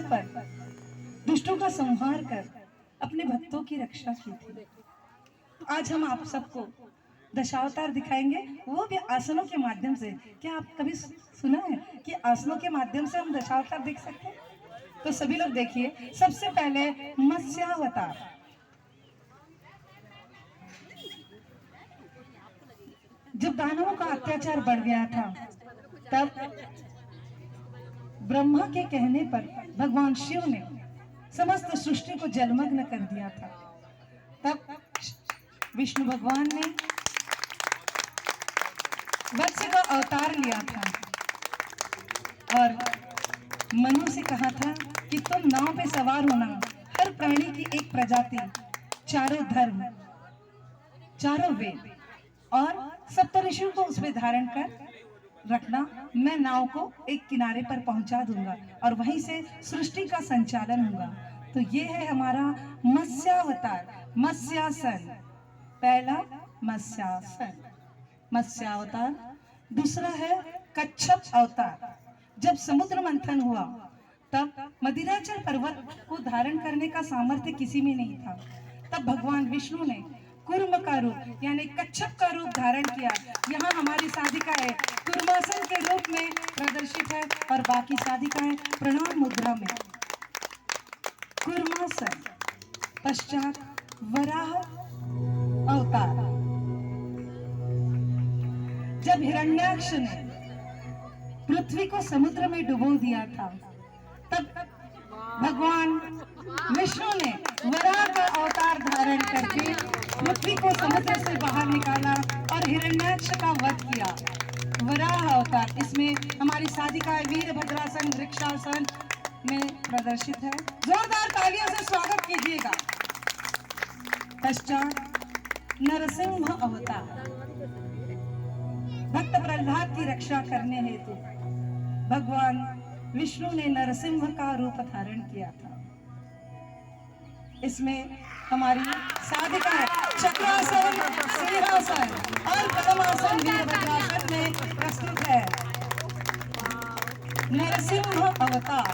पर दुष्टों का संहार कर अपने भक्तों की रक्षा की थी। आज हम आप सबको दशावतार दिखाएंगे, वो भी आसनों के माध्यम से। क्या आप कभी सुना है कि आसनों के माध्यम से हम दशावतार देख सकते हैं? तो सभी लोग देखिए। सबसे पहले मत्स्यावतार। जब दानवों का अत्याचार बढ़ गया था, तब ब्रह्मा के कहने पर भगवान शिव ने समस्त सृष्टि को जलमग्न कर दिया था। तब विष्णु भगवान ने वत्स का अवतार लिया था और मनु से कहा था कि तुम नाव पे सवार होना, हर प्राणी की एक प्रजाति, चारों धर्म, चारों वेद और सप्तऋषियों को उसमें धारण कर रखना। मैं नाव को एक किनारे पर पहुंचा दूंगा और वहीं से सृष्टि का संचालन होगा। तो ये है हमारा मत्स्यावतार, मत्स्यासन। पहला मत्स्यासन, मत्स्यावतार। दूसरा है कच्छप अवतार। जब समुद्र मंथन हुआ, तब मदिराचल पर्वत को धारण करने का सामर्थ्य किसी में नहीं था। तब भगवान विष्णु ने कुर्म का रूप यानी कच्छप का रूप धारण किया। यहाँ हमारी साधिकाएं कुर्मासन के रूप में प्रदर्शित है और बाकी साधिकाएं प्रणाम मुद्रा में। कुर्मासन पश्चात वराह अवतार। जब हिरण्याक्ष ने पृथ्वी को समुद्र में डुबो दिया था, तब भगवान विष्णु ने वराह का अवतार धारण करके पृथ्वी को समुद्र से बाहर निकाला और हिरण्याक्ष का वध किया। वराह अवतार, इसमें हमारी साधिकाएं वीरभद्रासन, वृक्षासन में प्रदर्शित है। जोरदार तालियों से स्वागत कीजिएगा। पश्चात नरसिंह अवतार। भक्त प्रहलाद की रक्षा करने हेतु भगवान विष्णु ने नरसिंह का रूप धारण किया था। इसमें हमारी साधिकाएं चक्रासन, सिंहासन और पद्मासन वीरभद्रासन में प्रस्तुत है। नरसिंह अवतार।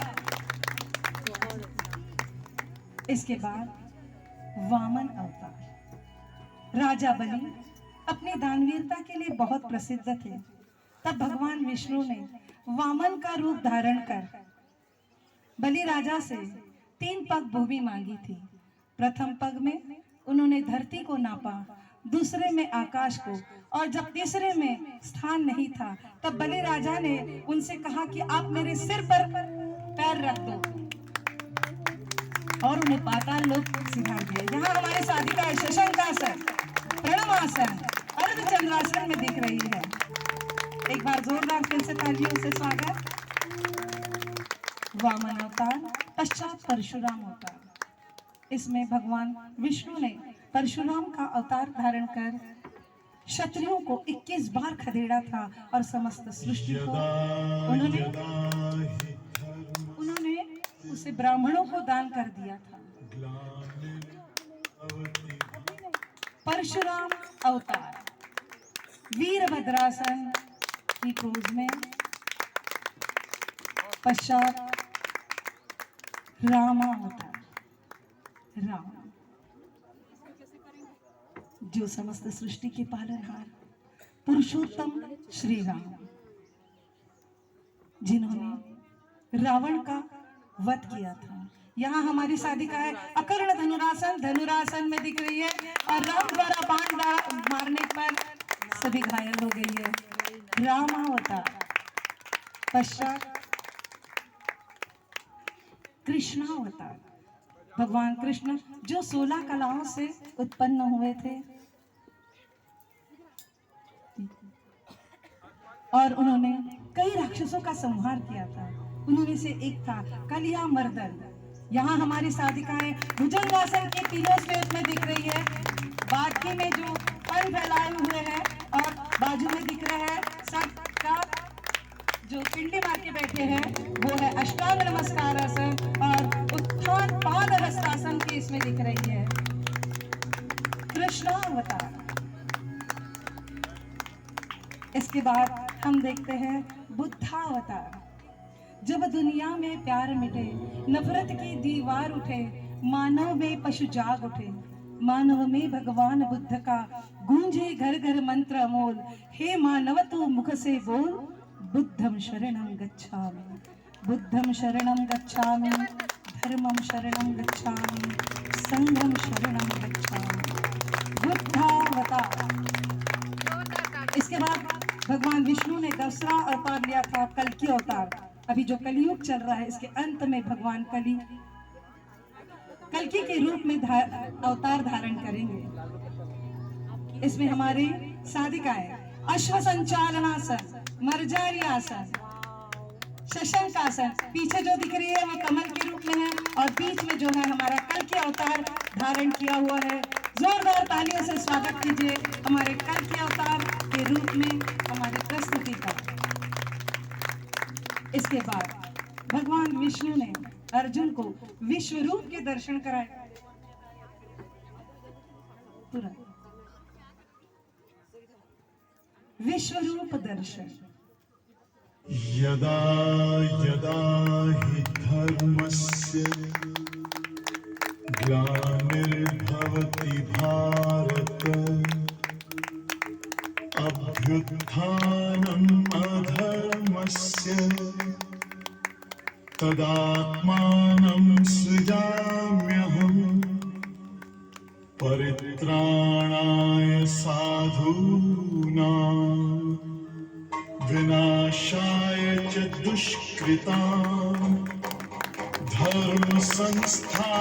इसके बाद वामन अवतार। राजा बलि अपनी दानवीरता के लिए बहुत प्रसिद्ध थे। तब भगवान विष्णु ने वामन का रूप धारण कर बलि राजा से 3 पग भूमि मांगी थी। प्रथम पग में उन्होंने धरती को नापा, दूसरे में आकाश को, और जब तीसरे में स्थान नहीं था, तब बलि राजा ने उनसे कहा कि आप मेरे सिर पर पैर रख दो, और उन्हें पाताल लोक सिखा दिए। यहाँ हमारी साधिका शशंकासन, प्रणवासन, अर्धचंद्रासन में दिख रही है। एक बार जोरदार फिर से तालियों से स्वागत। वामन अवतार पश्चात परशुराम अवतार। इसमें भगवान विष्णु ने परशुराम का अवतार धारण कर क्षत्रियों को 21 बार खदेड़ा था और समस्त सृष्टि को उन्होंने उसे ब्राह्मणों को दान कर दिया था। परशुराम अवतार वीरभद्रासन की पोज में। पश्चात रामावतार। राम जो समस्त सृष्टि के पालनहार पुरुषोत्तम श्री राम, जिन्होंने रावण का वध किया था। यहाँ हमारी साधिका है अकर्ण धनुरासन, धनुरासन में दिख रही है, और राम द्वारा बाण मारने पर सभी घायल हो गई है। रामावतार। पश्चात कृष्णावतार। भगवान कृष्ण जो 16 कलाओं से उत्पन्न हुए थे और उन्होंने कई राक्षसों का संहार किया था। उन्हीं से एक था कलिया मर्दन। यहाँ हमारी साधिकाएं भुजंगासन के तीनों स्टेप में दिख रही है। बाकी में जो पर फैलाए हुए हैं और बाजू में दिख रहे हैं, सबका जो पिंडी मार के बैठे हैं वो है अष्टांग नमस्कार आसन, और उत्थान पाद हस्तासन की इसमें दिख रही है। कृष्णावतार। इसके बाद हम देखते हैं बुद्धावतार। जब दुनिया में प्यार मिटे, नफरत की दीवार उठे, मानव में पशु जाग उठे, मानव में भगवान बुद्ध का गूंजे घर घर मंत्र अमोल, हे मानव तू मुख से बोल, बुद्धम शरणं गच्छामि, बुद्धम शरणं गच्छामि, धर्मम शरणं गच्छामि, संघम शरणं गच्छामि, बुद्धावतार। इसके बाद भगवान विष्णु ने दूसरा अवतार लिया था, कल्कि अवतार। अभी जो कलयुग चल रहा है, इसके अंत में भगवान कल्कि के रूप में अवतार धारण करेंगे। इसमें हमारे साधिकाएं अश्व संचालनासन, मर्जारी आसन, शशंक आसन, पीछे जो दिख रही है वो कमल के रूप में है, और बीच में जो है हमारा कल्कि अवतार धारण किया हुआ है। जोरदार तालियों से स्वागत कीजिए हमारे कल्कि अवतार के रूप में हमारी प्रस्तुति का। इसके बाद भगवान विष्णु ने अर्जुन को विश्व रूप के दर्शन कराए। पूरा विश्व रूप दर्शन। यदा यदा हि धर्मस्य ग्लानिर्भवति भारत, अभ्युत्थानम् अधर्मस्य तदात्मानं सृजाम्यहम्, परित्राणाय साधूनां विनाशाय च दुष्कृतां, धर्म संस्थापनार्थाय